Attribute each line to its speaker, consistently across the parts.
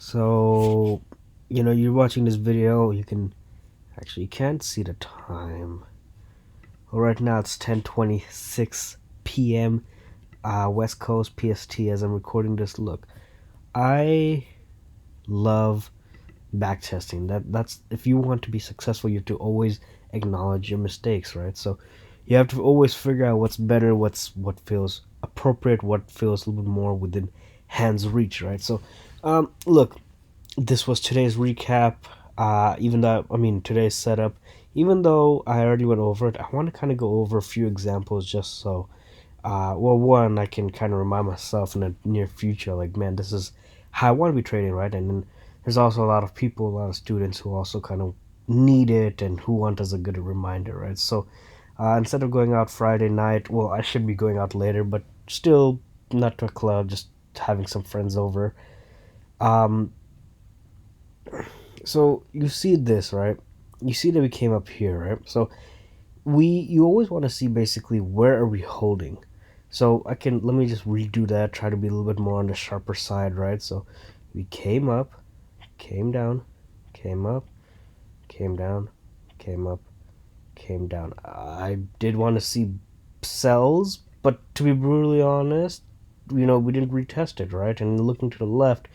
Speaker 1: So, you're watching this video, you can't see the time. Well, right now it's 10:26 p.m. West Coast PST as I'm recording this. Look, I love backtesting. That's if you want to be successful, you have to always acknowledge your mistakes, right? So you have to always figure out what's better, what feels appropriate, what feels a little bit more within hand's reach, right? So, look, this was today's recap. Today's setup. Even though I already went over it, I want to kind of go over a few examples just so, one, I can kind of remind myself in the near future, like, man, this is how I want to be trading, right? And then there's also a lot of people, a lot of students who also kind of need it and who want as a good reminder, right? So, instead of going out Friday night, well, I should be going out later, but still not to a club, just having some friends over. Um, so you see this, right? You see that we came up here, right? So you always want to see basically where are we holding. So let me just redo that, try to be a little bit more on the sharper side, right? So we came up, came down, came up, came down, came up, came down. I did want to see sells, but to be brutally honest, we didn't retest it, right? And looking to the left,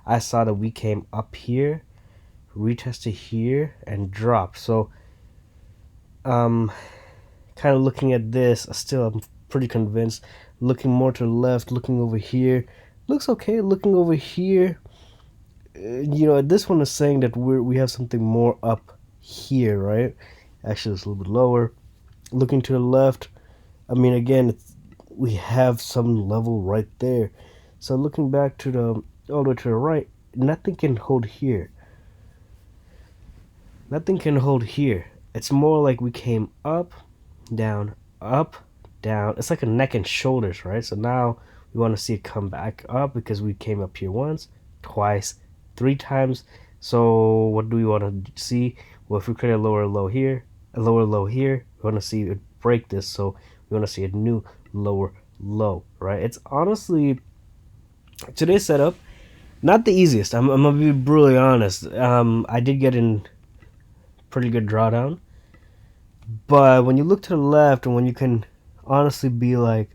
Speaker 1: I saw that we came up here, retested here, and dropped. So kind of looking at this, still I'm pretty convinced. Looking more to the left, looking over here, looks okay. Looking over here, this one is saying that we have something more up here, right? Actually, it's a little bit lower. Looking to the left, again, we have some level right there. So looking back to all the way to the right, nothing can hold here. Nothing can hold here. It's more like we came up, down, up, down. It's like a neck and shoulders, right? So now we want to see it come back up because we came up here once, twice, 3 times. So what do we want to see? Well, if we create a lower low here, a lower low here, we want to see it break this. So we want to see a new lower low, right? It's honestly, today's setup, not the easiest. I'm gonna be brutally honest. I did get in pretty good drawdown, but when you look to the left and when you can honestly be like,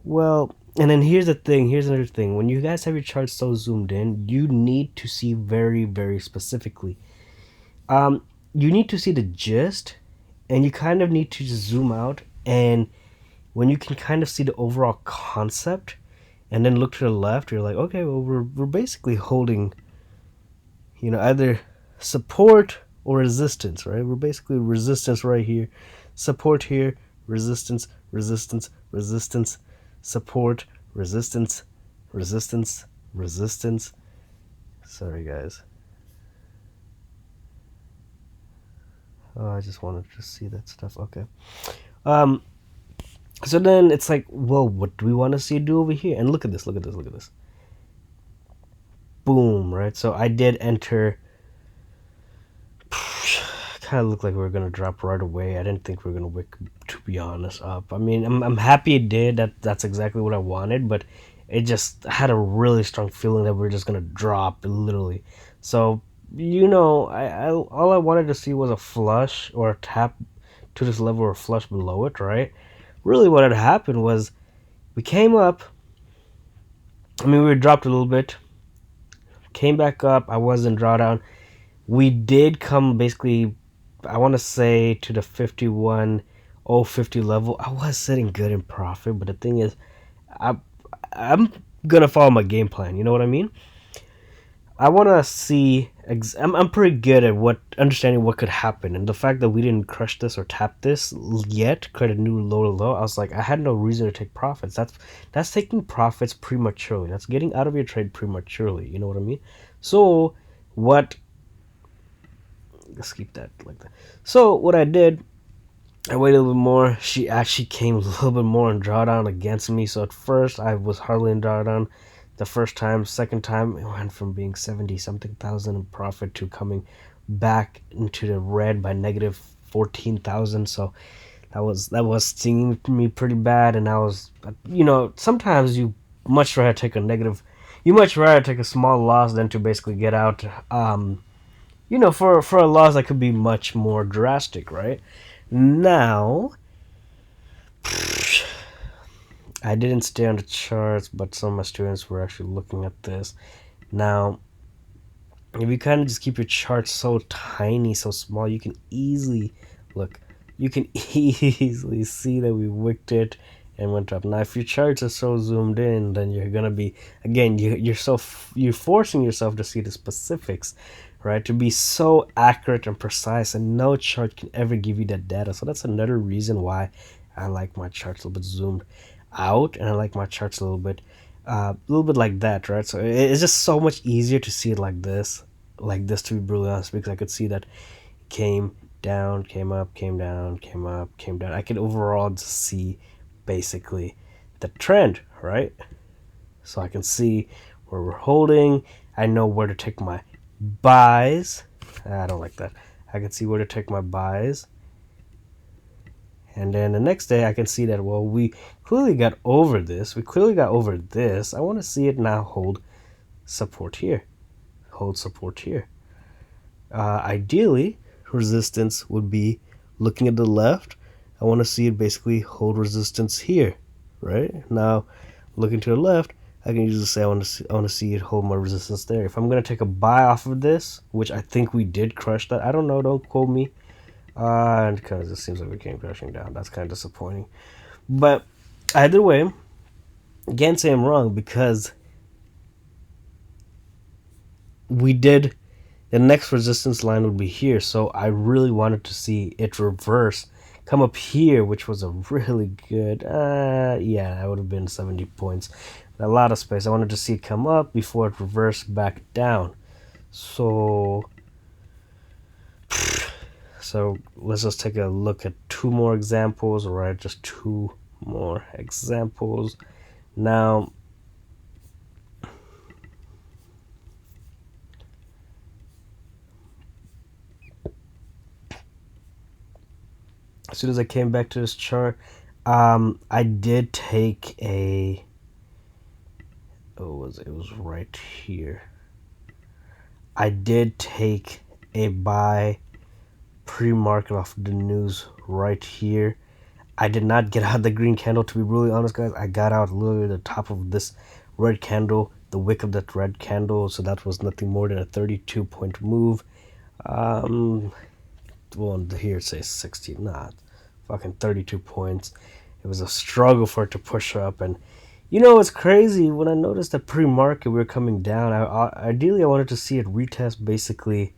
Speaker 1: well, and then here's another thing. When you guys have your charts so zoomed in, you need to see very, very specifically. You need to see the gist, and you kind of need to just zoom out. And when you can kind of see the overall concept, and then look to the left, you're like, okay, well, we're basically holding, either support or resistance, right? We're basically resistance right here, support here, resistance, resistance, resistance, support, resistance, resistance, resistance. Sorry, guys. Oh, I just wanted to see that stuff. Okay. So then it's like, well, what do we want to see do over here? And look at this, look at this, look at this. Boom, right? So I did enter. Kind of looked like we were gonna drop right away. I didn't think we were gonna wick, to be honest, up. I'm happy it did. That's exactly what I wanted, but it just had a really strong feeling that we were just gonna drop literally. So I all I wanted to see was a flush or a tap to this level or a flush below it, right? Really, what had happened was we came up. We dropped a little bit, came back up. I was in drawdown. We did come basically, I want to say, to the 51,050 level. I was sitting good in profit, but the thing is, I'm gonna follow my game plan. You know what I mean? I want to see. I'm pretty good at understanding what could happen, and the fact that we didn't crush this or tap this yet, create a new low to low. I was like, I had no reason to take profits. That's taking profits prematurely. That's getting out of your trade prematurely. You know what I mean? So what? Let's keep that like that. So what I did, I waited a little bit more. She actually came a little bit more in drawdown against me. So at first I was hardly in drawdown. The first time, second time, it went from being 70 something thousand in profit to coming back into the red by negative 14,000. So that was stinging me pretty bad. And I was, sometimes you much rather take a negative, you much rather take a small loss than to basically get out. For a loss that could be much more drastic, right? Now, I didn't stay on the charts, but some of my students were actually looking at this. Now, if you kind of just keep your chart so tiny, so small, you can easily look. You can easily see that we wicked it and went up. Now, if your charts are so zoomed in, then you're gonna be again. You're forcing yourself to see the specifics, right? To be so accurate and precise, and no chart can ever give you that data. So that's another reason why I like my charts a little bit zoomed out, and I like my charts a little bit like that, right? So it's just so much easier to see it like this, to be brutally honest, because I could see that came down, came up, came down, came up, came down. I could overall just see basically the trend, right? So I can see where we're holding. I know where to take my buys. I don't like that. I can see where to take my buys. And then the next day I can see that, well, we clearly got over this. We clearly got over this. I want to see it now hold support here. Hold support here. Ideally, resistance would be looking at the left. I want to see it basically hold resistance here, right? Now, looking to the left, I can usually say I want to see it hold my resistance there. If I'm going to take a buy off of this, which I think we did crush that. I don't know. Don't quote me. And because it seems like we came crashing down. That's kind of disappointing. But either way, can't say I'm wrong because we did. The next resistance line would be here. So I really wanted to see it reverse, come up here, which was a really good, yeah, that would have been 70 points. A lot of space. I wanted to see it come up before it reversed back down. So let's just take a look at two more examples, right? Just two more examples. Now, as soon as I came back to this chart, I did take a, it was right here. I did take a buy pre-market off the news right here. I did not get out the green candle, to be really honest, guys. I got out literally the top of this red candle, the wick of that red candle, so that was nothing more than a 32-point move. Well, here it says 16, not fucking 32 points. It was a struggle for it to push up, and it's crazy. When I noticed that pre-market we were coming down, ideally I wanted to see it retest basically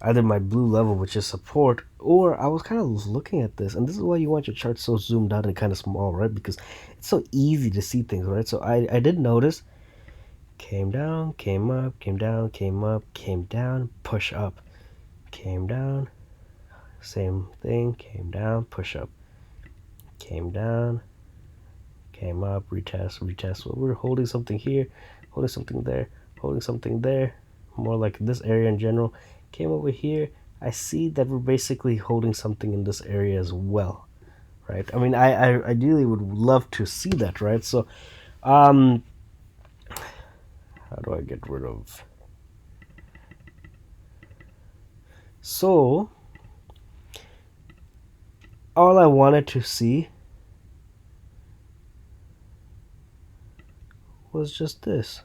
Speaker 1: either my blue level, which is support, or I was kind of looking at this, and this is why you want your chart so zoomed out and kind of small, right? Because it's so easy to see things, right? So I did notice, came down, came up, came down, came up, came down, push up, came down, same thing, came down, push up, came down, came up, retest, retest. Well, we're holding something here, holding something there, holding something there, more like this area in general. Came over here, I see that we're basically holding something in this area as well, right? I mean, I ideally would love to see that, right? So how do I get rid of, so all I wanted to see was just this.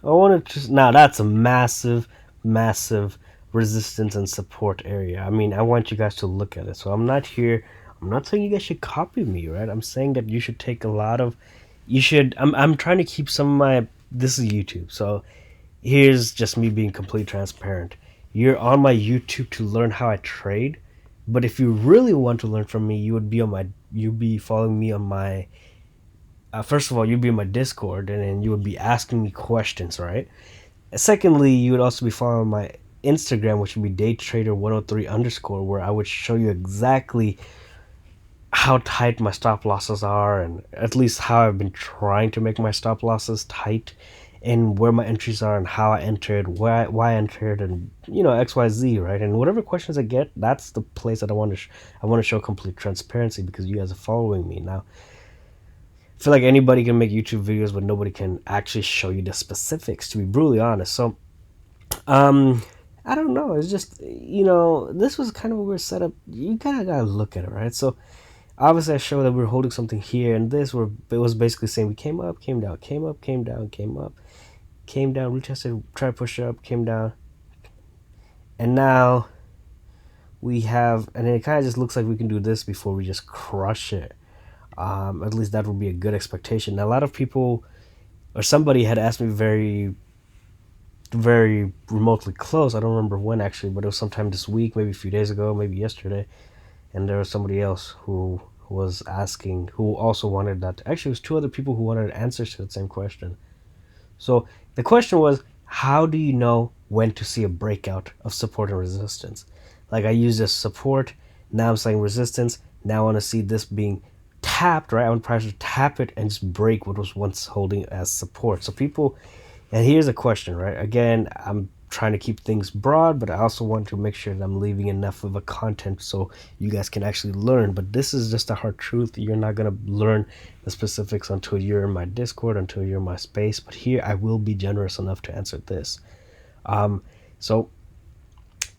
Speaker 1: I wanted to, now that's a massive resistance and support area. I mean, I want you guys to look at it. So I'm not saying you guys should copy me, right? I'm saying that you should take a lot of, I'm trying to keep some of my, this is YouTube. So here's just me being completely transparent. You're on my YouTube to learn how I trade. But if you really want to learn from me, you'd be following me on my, first of all, you'd be in my Discord, and then you would be asking me questions, right? Secondly, you would also be following my Instagram, which would be daytrader103_, where I would show you exactly how tight my stop losses are, and at least how I've been trying to make my stop losses tight, and where my entries are, and how I entered, why I entered, and XYZ, right? And whatever questions I get, that's the place that I want to show complete transparency, because you guys are following me now. I feel like anybody can make YouTube videos, but nobody can actually show you the specifics, to be brutally honest. So, um, I don't know. It's just, this was kind of a weird setup. You kind of gotta look at it, right? So, obviously, I showed that we were holding something here, and this were it was basically saying we came up, came down, came up, came down, came up, came down, retested, tried to push it up, came down, and now we have, and it kind of just looks like we can do this before we just crush it. At least that would be a good expectation. Now, a lot of people or somebody had asked me very, very remotely close. I don't remember when actually, but it was sometime this week, maybe a few days ago, maybe yesterday. And there was somebody else who was asking, who also wanted that. Actually, it was two other people who wanted answers to the same question. So the question was, how do you know when to see a breakout of support and resistance? Like I use this support, now I'm saying resistance. Now I want to see this being tapped, right? I want price to tap it and just break what was once holding as support. So people, and here's a question, right? Again, I'm trying to keep things broad, but I also want to make sure that I'm leaving enough of a content so you guys can actually learn. But this is just a hard truth. You're not going to learn the specifics until you're in my Discord, until you're in my space. But here I will be generous enough to answer this. So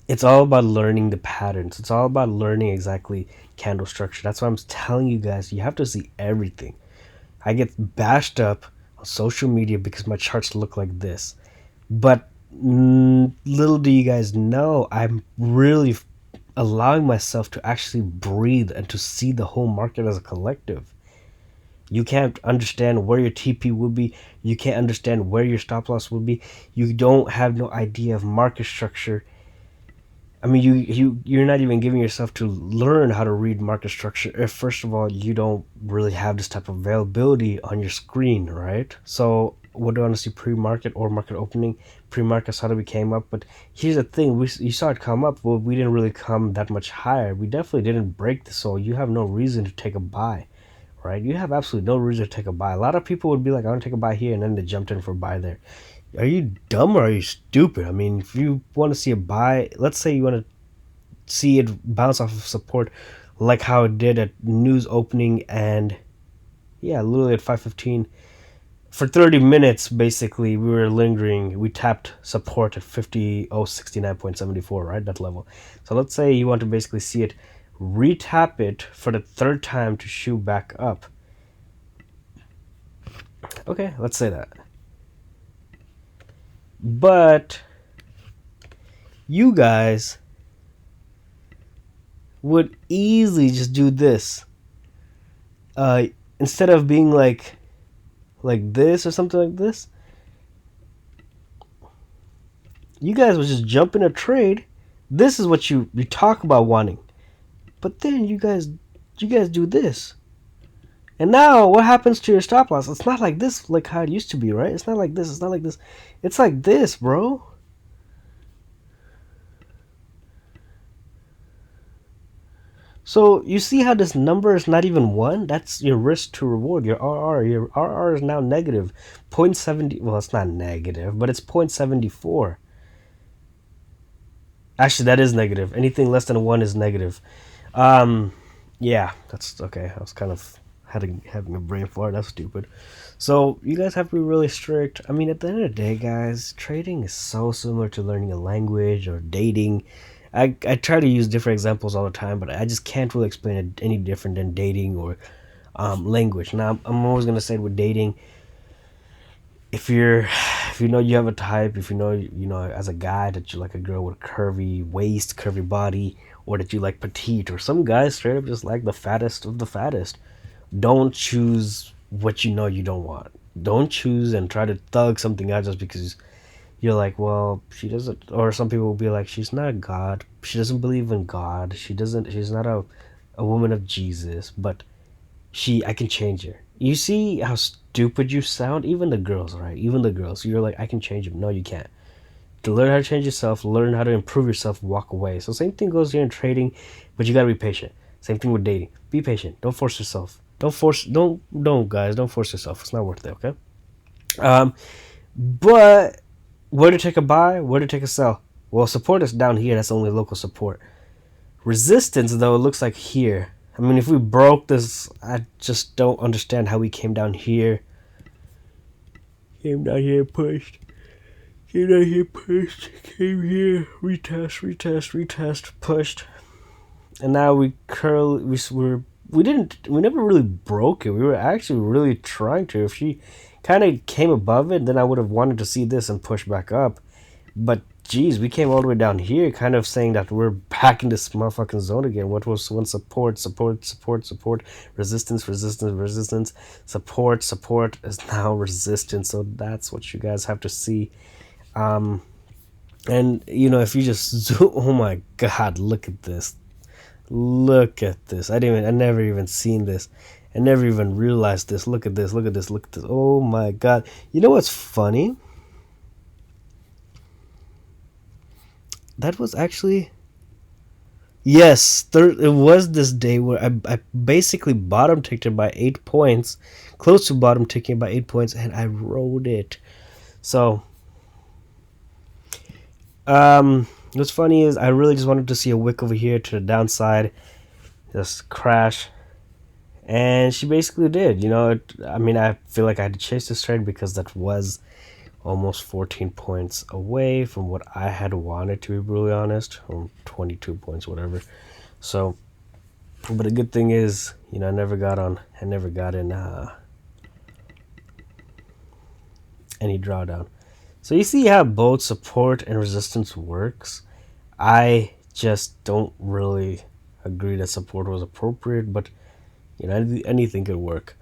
Speaker 1: it's all about learning the patterns. It's all about learning exactly candle structure. That's why I'm telling you guys, you have to see everything. I get bashed up on social media because my charts look like this. But little do you guys know, I'm really allowing myself to actually breathe and to see the whole market as a collective. You can't understand where your TP would be. You can't understand where your stop loss would be. You don't have no idea of market structure. I mean, you're not even giving yourself to learn how to read market structure if, first of all, you don't really have this type of availability on your screen, right? So what do I want to see, pre-market or market opening? Pre-market saw that we came up, but here's the thing: you saw it come up, well, we didn't really come that much higher. We definitely didn't break this, so you have no reason to take a buy, right? You have absolutely no reason to take a buy. A lot of people would be like, I want to take a buy here, and then they jumped in for a buy there. Are you dumb or are you stupid? I mean, if you want to see a buy, let's say you want to see it bounce off of support like how it did at news opening, and yeah, literally at 5:15 for 30 minutes basically we were lingering. We tapped support at 50,069.74, right? That level. So let's say you want to basically see it retap it for the third time to shoot back up. Okay, let's say that. But you guys would easily just do this. Instead of being like this or something like this, you guys would just jump in a trade. This is what you talk about wanting. But then you guys do this. And now what happens to your stop loss? It's not like this, like how it used to be, right? It's not like this. It's not like this. It's like this, bro. So you see how this number is not even 1? That's your risk to reward, your RR. Your RR is now negative 0.70. Well, it's not negative, but it's 0.74. Actually, that is negative. Anything less than 1 is negative. Yeah, that's okay. I was kind of having a brain fart. That's stupid. So you guys have to be really strict. I mean, at the end of the day, guys, trading is so similar to learning a language or dating. I try to use different examples all the time, but I just can't really explain it any different than dating or language. Now, I'm always gonna say with dating, if you know you have a type, if you know as a guy that you like a girl with a curvy waist, curvy body, or that you like petite, or some guys straight up just like the fattest of the fattest. Don't choose what you know you don't want. Don't choose and try to thug something out just because you're like, well, she doesn't. Or some people will be like, she's not God. She doesn't believe in God. She's not a woman of Jesus. But I can change her. You see how stupid you sound? Even the girls, right? Even the girls. You're like, I can change him. No, you can't. To learn how to change yourself, learn how to improve yourself, walk away. So same thing goes here in trading, but you gotta be patient. Same thing with dating. Be patient. Don't force yourself. Don't guys, don't force yourself. It's not worth it, okay? But where to take a buy, where to take a sell? Well, support is down here. That's only local support. Resistance, though, it looks like here. I mean, if we broke this, I just don't understand how we came down here. Came down here, pushed. Came down here, pushed. Came here, retest, retest, retest, pushed. And now we we never really broke it. We were actually really trying to. If she kind of came above it, then I would have wanted to see this and push back up. But geez, we came all the way down here, kind of saying that we're back in this motherfucking zone again. What was one support, support, support, support, resistance, resistance, resistance, support, support is now resistance. So that's what you guys have to see. And you know, if you just zoom, oh my god, look at this. Look at this. I never even seen this. I never even realized this. Look at this. Look at this. Look at this. Oh my god. You know what's funny? That was actually, yes, it was this day where I basically bottom ticked it by 8 points, close to bottom ticking by 8 points, and I rode it. So what's funny is I really just wanted to see a wick over here to the downside, just crash, and she basically did. You know, I mean, I feel like I had to chase this trade because that was almost 14 points away from what I had wanted, to be brutally honest, or 22 points, whatever. So, but the good thing is, you know, I never got in any drawdown. So you see how both support and resistance works. I just don't really agree that support was appropriate, but you know, anything could work.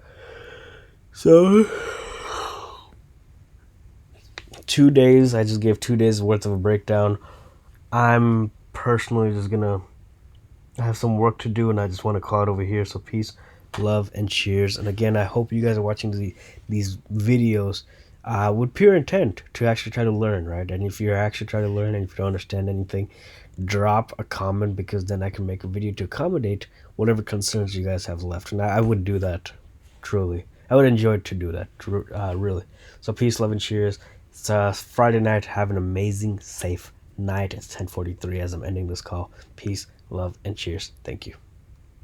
Speaker 1: So 2 days, I just gave 2 days worth of a breakdown. I'm personally just gonna have some work to do, and I just want to call it over here. So peace, love, and cheers. And again, I hope you guys are watching these videos with pure intent to actually try to learn, right? And if you're actually trying to learn and if you don't understand anything, drop a comment, because then I can make a video to accommodate whatever concerns you guys have left. And I would do that, truly. I would enjoy to do that, really. So peace, love, and cheers. It's Friday night. Have an amazing, safe night. It's 10:43 as I'm ending this call. Peace, love, and cheers. Thank you.